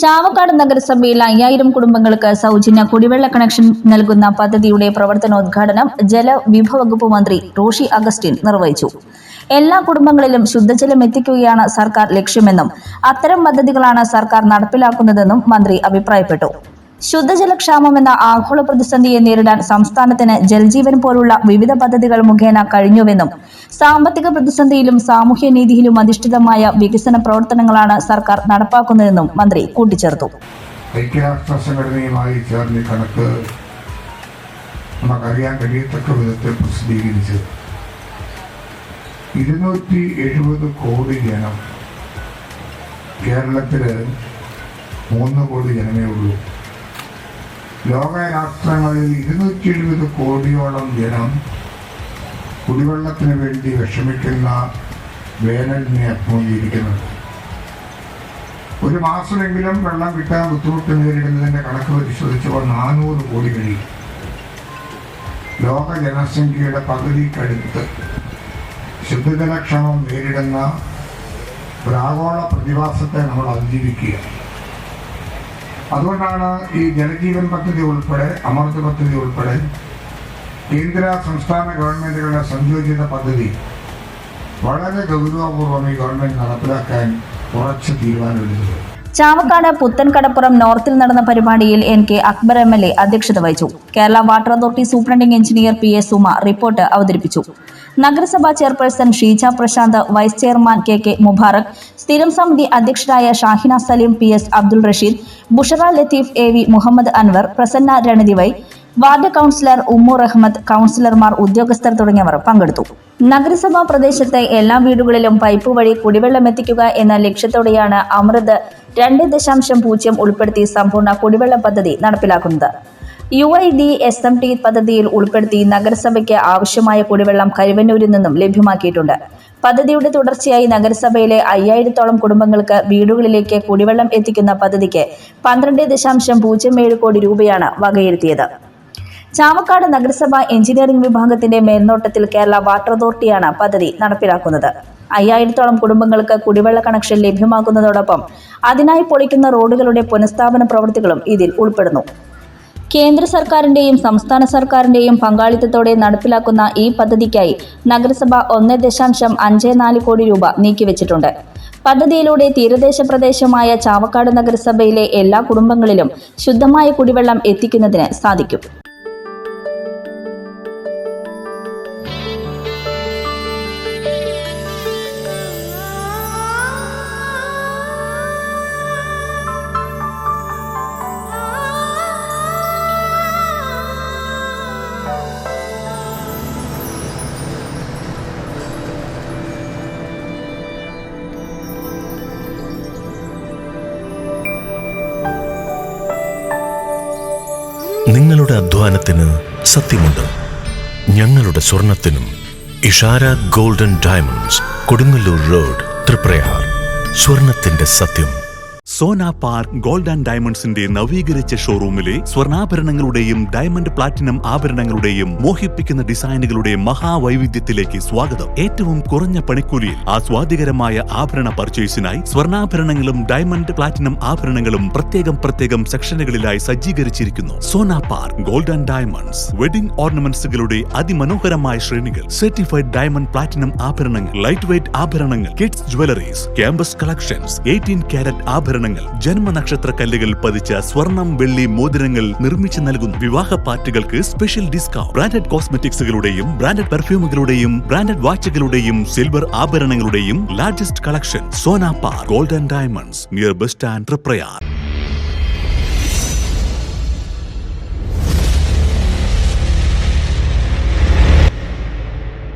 ചാവക്കാട് നഗരസഭയിൽ 5000 കുടുംബങ്ങൾക്ക് സൗജന്യ കുടിവെള്ള കണക്ഷൻ നൽകുന്ന പദ്ധതിയുടെ പ്രവർത്തനോദ്ഘാടനം ജലവിഭവ വകുപ്പ് മന്ത്രി റോഷി അഗസ്റ്റിൻ നിർവഹിച്ചു. എല്ലാ കുടുംബങ്ങളിലും ശുദ്ധജലം എത്തിക്കുകയാണ് സർക്കാർ ലക്ഷ്യമെന്നും അത്തരം പദ്ധതികളാണ് സർക്കാർ നടപ്പിലാക്കുന്നതെന്നും മന്ത്രി അഭിപ്രായപ്പെട്ടു. ശുദ്ധജലക്ഷാമമെന്ന ആഗോള പ്രതിസന്ധിയെ നേരിടാൻ സംസ്ഥാനത്തിന് ജൽജീവൻ പോലുള്ള വിവിധ പദ്ധതികൾ മുഖേന കഴിഞ്ഞുവെന്നും സാമ്പത്തിക പ്രതിസന്ധിയിലും സാമൂഹ്യനീതിയിലും അധിഷ്ഠിതമായ വികസന പ്രവർത്തനങ്ങളാണ് സർക്കാർ നടപ്പാക്കുന്നതെന്നും മന്ത്രി കൂട്ടിച്ചേർത്തു. ഐക്യരാഷ്ട്ര സംഘടനയുമായി ചേർന്ന് കണക്ക് നമുക്കറിയാൻ കഴിയത്തക്ക വിധത്തിൽ പ്രസിദ്ധീകരിച്ച് 270 കോടി ജനം, കേരളത്തില് 3 കോടി ജനമേ ഉള്ളൂ. ലോകരാഷ്ട്രങ്ങളിൽ 270 കോടിയോളം ജനം കുടിവെള്ളത്തിന് വേണ്ടി വിഷമിക്കുന്ന വേനലിനെ അഭിമുഖീകരിക്കുന്നുണ്ട്. ഒരു മാസമെങ്കിലും വെള്ളം കിട്ടാൻ ബുദ്ധിമുട്ട് നേരിടുന്നതിൻ്റെ കണക്ക് പരിശോധിച്ചപ്പോൾ 400 കോടി കഴിയും. ലോക ജനസംഖ്യയുടെ പകുതിക്കടുത്ത് ശുദ്ധജലക്ഷാമം നേരിടുന്ന ഒരാഗോള പ്രതിഭാസത്തെ നമ്മൾ അതിജീവിക്കുക. അതുകൊണ്ടാണ് ഈ ജലജീവൻ പദ്ധതി ഉൾപ്പെടെ, അമൃത് പദ്ധതി ഉൾപ്പെടെ കേന്ദ്ര സംസ്ഥാന ഗവൺമെന്റുകളുടെ സംയോജിത പദ്ധതി വളരെ ഗൗരവപൂർവ്വം ഈ ഗവൺമെന്റ് നടപ്പിലാക്കാൻ ഉറച്ച തീരുമാനമെടുത്തത്. ചാവക്കാട് പുത്തൻകടപ്പുറം നോർത്തിൽ നടന്ന പരിപാടിയിൽ NK അക്ബർ MLA അധ്യക്ഷത വഹിച്ചു. Kerala water authority superintending engineer PS Suma report അവതരിപ്പിച്ചു. നഗരസഭാ chairperson Sheeja Prasanth, vice chairman KK Mubarak, സ്ഥിരം സമിതി അധ്യക്ഷരായ ഷാഹിന സലീം, PS അബ്ദുൾ റഷീദ്, ബുഷറ ലത്തീഫ്, AV മുഹമ്മദ് അൻവർ, പ്രസന്ന രണിദിവൈ, വാർഡ് കൌൺസിലർ ഉമ്മു റഹ്മത്ത്, കൌൺസിലർമാർ, ഉദ്യോഗസ്ഥർ തുടങ്ങിയവർ പങ്കെടുത്തു. നഗരസഭാ പ്രദേശത്തെ എല്ലാ വീടുകളിലും പൈപ്പ് വഴി കുടിവെള്ളം എത്തിക്കുക എന്ന ലക്ഷ്യത്തോടെയാണ് അമൃത് 2.0 ഉൾപ്പെടുത്തി സമ്പൂർണ്ണ കുടിവെള്ള പദ്ധതി നടപ്പിലാക്കുന്നത്. UID-SMT പദ്ധതിയിൽ ഉൾപ്പെടുത്തി നഗരസഭയ്ക്ക് ആവശ്യമായ കുടിവെള്ളം കരുവന്നൂരിൽ നിന്നും ലഭ്യമാക്കിയിട്ടുണ്ട്. പദ്ധതിയുടെ തുടർച്ചയായി നഗരസഭയിലെ 5000-ഓളം കുടുംബങ്ങൾക്ക് വീടുകളിലേക്ക് കുടിവെള്ളം എത്തിക്കുന്ന പദ്ധതിക്ക് 12.07 കോടി രൂപയാണ് വകയിരുത്തിയത്. ചാവക്കാട് നഗരസഭ എഞ്ചിനീയറിംഗ് വിഭാഗത്തിന്റെ മേൽനോട്ടത്തിൽ കേരള വാട്ടർ അതോറിറ്റിയാണ് പദ്ധതി നടപ്പിലാക്കുന്നത്. 5000-ഓളം കുടുംബങ്ങൾക്ക് കുടിവെള്ള കണക്ഷൻ ലഭ്യമാക്കുന്നതോടൊപ്പം അതിനായി പൊളിക്കുന്ന റോഡുകളുടെ പുനഃസ്ഥാപന പ്രവൃത്തികളും ഇതിൽ ഉൾപ്പെടുന്നു. കേന്ദ്ര സർക്കാരിന്റെയും സംസ്ഥാന സർക്കാരിന്റെയും പങ്കാളിത്തത്തോടെ നടപ്പിലാക്കുന്ന ഈ പദ്ധതിക്കായി നഗരസഭ 1.54 കോടി രൂപ നീക്കിവെച്ചിട്ടുണ്ട്. പദ്ധതിയിലൂടെ തീരദേശ പ്രദേശമായ ചാവക്കാട് നഗരസഭയിലെ എല്ലാ കുടുംബങ്ങളിലും ശുദ്ധമായ കുടിവെള്ളം എത്തിക്കുന്നതിന് സാധിക്കും. നിങ്ങളുടെ അധ്വാനത്തിന് സത്യമുണ്ട്. ഞങ്ങളുടെ സ്വർണത്തിനും. Ishara golden diamonds, Kodungallur road, Triprayar. സ്വർണത്തിന്റെ സത്യം. സോന പാർക്ക് ഗോൾഡ് ആൻഡ് ഡയമണ്ട്സിന്റെ നവീകരിച്ച ഷോറൂമിലെ സ്വർണ്ണാഭരണങ്ങളുടെയും ഡയമണ്ട് പ്ലാറ്റിനം ആഭരണങ്ങളുടെയും മോഹിപ്പിക്കുന്ന ഡിസൈനുകളുടെ മഹാവൈവിധ്യത്തിലേക്ക് സ്വാഗതം. ഏറ്റവും കുറഞ്ഞ പണിക്കൂലിയിൽ ആസ്വാദികരമായ ആഭരണ പർച്ചേസിനായി സ്വർണ്ണാഭരണങ്ങളും ഡയമണ്ട് പ്ലാറ്റിനം ആഭരണങ്ങളും പ്രത്യേകം സെക്ഷനുകളിലായി സജ്ജീകരിച്ചിരിക്കുന്നു. Sona park gold and diamonds. Wedding ഓർണമെന്റ്സുകളുടെ അതിമനോഹരമായ ശ്രേണികൾ, സർട്ടിഫൈഡ് ഡയമണ്ട് പ്ലാറ്റിനം ആഭരണങ്ങൾ, ലൈറ്റ് വെയ്റ്റ് ആഭരണങ്ങൾ, kids jewelleries, campus collections, 18 carat ആഭരണങ്ങൾ, ജന്മനക്ഷത്ര കല്ലുകൾ പതിച്ച സ്വർണം, വെള്ളി മോതിരങ്ങൾ നിർമ്മിച്ചു നൽകുന്നു. വിവാഹ പാർട്ടികൾക്ക് സ്പെഷ്യൽ ഡിസ്കൗണ്ട്. ബ്രാൻഡഡ് കോസ്മെറ്റിക്സുകളുടെയും ബ്രാൻഡഡ് പെർഫ്യൂമുകളുടെയും ബ്രാൻഡഡ് വാച്ചുകളുടെയും സിൽവർ ആഭരണങ്ങളുടെയും largest collection. Sona park gold and diamonds, near bus stand, Triprayar.